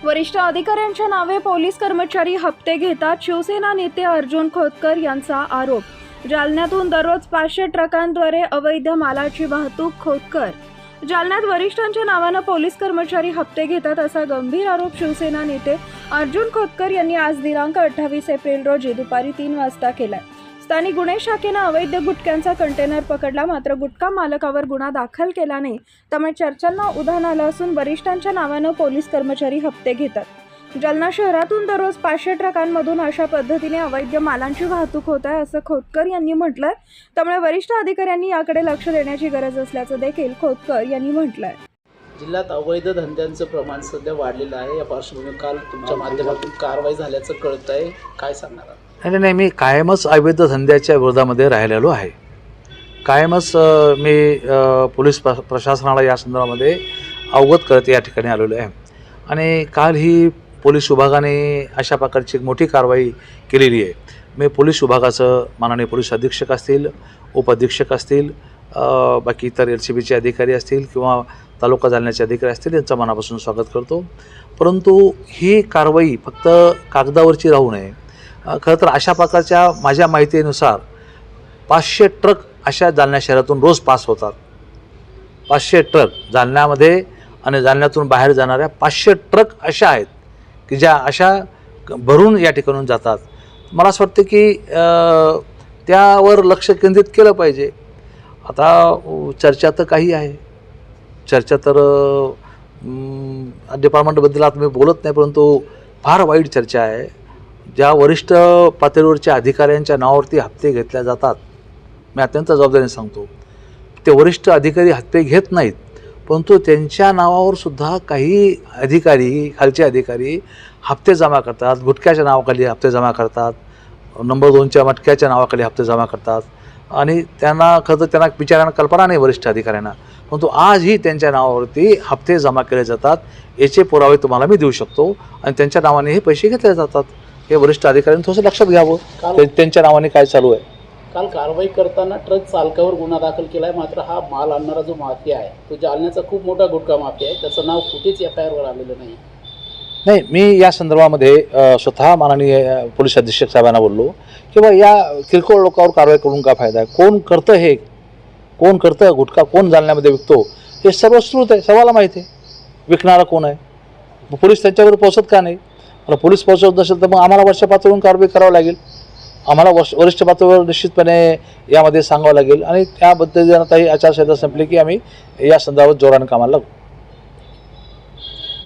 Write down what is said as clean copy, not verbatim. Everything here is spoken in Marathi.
वरिष्ठ अधिकाऱ्यांच्या नावे पोलीस कर्मचारी हप्ते घेतात. शिवसेना नेते अर्जुन खोतकर यांचा आरोप. जालन्यातून दररोज 500 ट्रकांद्वारे अवैध मालाची वाहतूक. खोतकर. जालन्यात वरिष्ठांच्या नावानं पोलीस कर्मचारी हप्ते घेतात असा गंभीर आरोप शिवसेना नेते अर्जुन खोतकर यांनी आज दिनांक 28 एप्रिल रोजी दुपारी 3 वाजता केलाय. स्थानिक गुन्हे शाखेनं अवैध गुटख्यांचा कंटेनर पकडला, मात्र गुटखा मालकावर गुन्हा दाखल केला नाही. त्यामुळे चर्चांना उधाण आलं असून वरिष्ठांच्या नावानं पोलीस कर्मचारी हप्ते घेतात. जालना शहरातून दररोज 500 ट्रकांमधून अशा पद्धतीने अवैध मालांची वाहतूक होत आहे असं खोतकर यांनी म्हटलंय. त्यामुळे वरिष्ठ अधिकाऱ्यांनी याकडे लक्ष देण्याची गरज असल्याचं देखील खोतकर यांनी म्हटलंय. जिल्ह्यात अवैध धंद्यांचं प्रमाण सध्या वाढलेलं आहे. या पार्श्वभूमीवर काल तुमच्या माध्यमातून कारवाई झाल्याचं कळत आहे. काय सांगणार? नाही, मी कायमच अवैध धंद्याच्या विरोधामध्ये राहिलेलो आहे. कायमच मी पोलीस प्रशासनाला या संदर्भामध्ये अवगत करत या ठिकाणी आलेलो आहे. आणि काल ही पोलीस विभागाने अशा प्रकारची एक मोठी कारवाई केलेली आहे. मी पोलीस विभागाचं माननीय पोलीस अधीक्षक असतील, उपअधीक्षक असतील, बाकी इतर LCBचे अधिकारी असतील किंवा तालुका जालन्याचे अधिकारी असतील यांचं मनापासून स्वागत करतो. परंतु ही कारवाई फक्त कागदावरची राहू नये. खरं तर अशा प्रकारच्या माझ्या माहितीनुसार 500 ट्रक अशा जालना शहरातून रोज पास होतात. 500 ट्रक जालन्यामध्ये आणि जालन्यातून बाहेर जाणाऱ्या 500 ट्रक अशा आहेत की ज्या अशा भरून या ठिकाणून जातात. मला असं वाटतं की त्यावर लक्ष केंद्रित केलं पाहिजे. आता चर्चा तर काही आहे, चर्चा तर डिपार्टमेंटबद्दल आता मी बोलत नाही, परंतु फार वाईट चर्चा आहे. ज्या वरिष्ठ पातळीवरच्या अधिकाऱ्यांच्या नावावरती हप्ते घेतल्या जातात, मी अत्यंत जबाबदारीने सांगतो, ते वरिष्ठ अधिकारी हप्ते घेत नाहीत, परंतु त्यांच्या नावावर सुद्धा काही अधिकारी, खालचे अधिकारी हप्ते जमा करतात. गुटख्याच्या नावाखाली हप्ते जमा करतात, नंबर 2च्या मटक्याच्या नावाखाली हप्ते जमा करतात. आणि त्यांना खरं तर त्यांना बिचाऱ्यांना कल्पना नाही वरिष्ठ अधिकाऱ्यांना, परंतु आजही त्यांच्या नावावरती हप्ते जमा केले जातात. याचे पुरावे तुम्हाला मी देऊ शकतो. आणि त्यांच्या नावाने हे पैसे घेतले जातात. हे वरिष्ठ अधिकाऱ्यांनी थोडंसं लक्षात घ्यावं त्यांच्या नावाने काय चालू आहे. काल कारवाई करताना ट्रक चालकावर गुन्हा दाखल केला आहे. मात्र हा माल आणणारा जो माफिया आहे तो जालन्याचा खूप मोठा गुटखा माफिया आहे. त्याचं नाव कुठेच FIR वर आलेलं नाही. मी या संदर्भामध्ये स्वतः माननीय पोलीस अधीक्षक साहेबांना बोललो की बा या किरकोळ लोकांवर कारवाई करून काय फायदा आहे. कोण करतं हे, कोण करतं गुटखा, कोण जालन्यामध्ये विकतो हे सर्व श्रुत आहे, सर्वाला माहिती आहे. विकणारा कोण आहे, पोलीस त्यांच्यावर पोहोचत का नाही. मला पोलीस पोहोचवत नसेल तर मग आम्हाला वरिष्ठ पातळीवरून कारवाई करावं लागेल. आम्हाला वरिष्ठ पातळीवर निश्चितपणे यामध्ये सांगावं लागेल. आणि त्या पद्धतीने आता ही आचारसंहिता संपली की आम्ही या संदर्भात जोराने कामाला लागू.